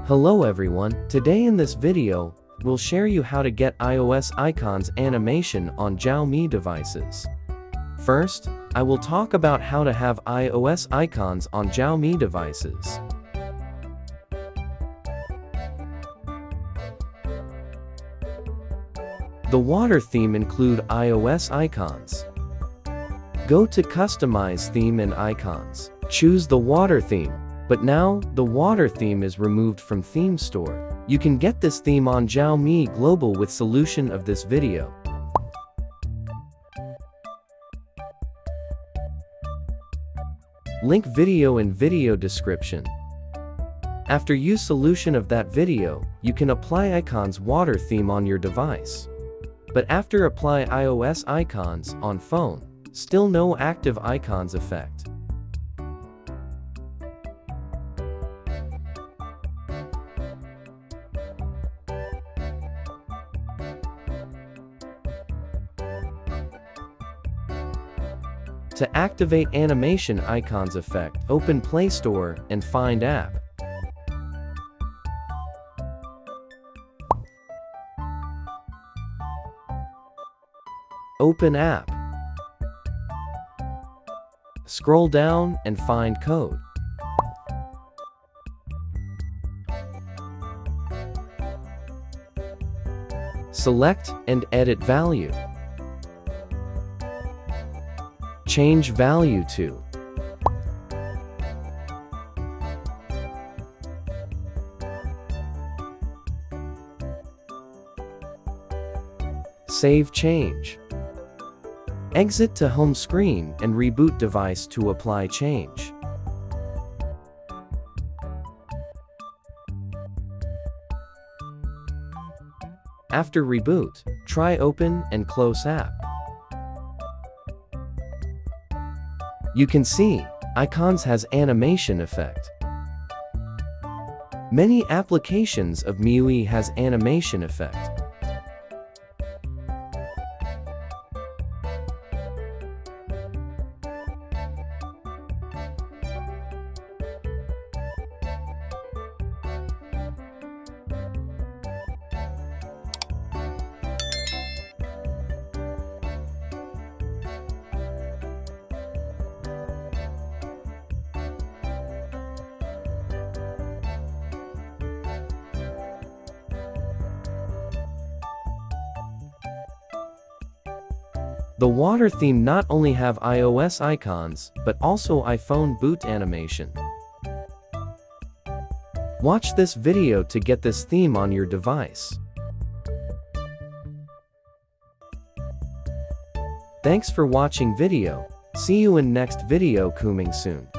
Hello everyone, today in this video, we'll share you how to get iOS icons animation on Xiaomi devices. First, I will talk about how to have iOS icons on Xiaomi devices. The water theme include iOS icons. Go to Customize Theme and Icons. Choose the water theme. But now, the water theme is removed from Theme Store. You can get this theme on Xiaomi Global with solution of this video. Link video in video description. After use solution of that video, you can apply icons water theme on your device. But after apply iOS icons on phone, still no active icons effect. To activate animation icons effect, open Play Store and find app. Open app. Scroll down and find code. Select and edit value. Change value to Save change. Exit to home screen and reboot device to apply change. After reboot, try open and close app. You can see, icons has animation effect. Many applications of MIUI has animation effect. The water theme not only have iOS icons, but also iPhone boot animation. Watch this video to get this theme on your device. Thanks for watching video. See you in next video coming soon.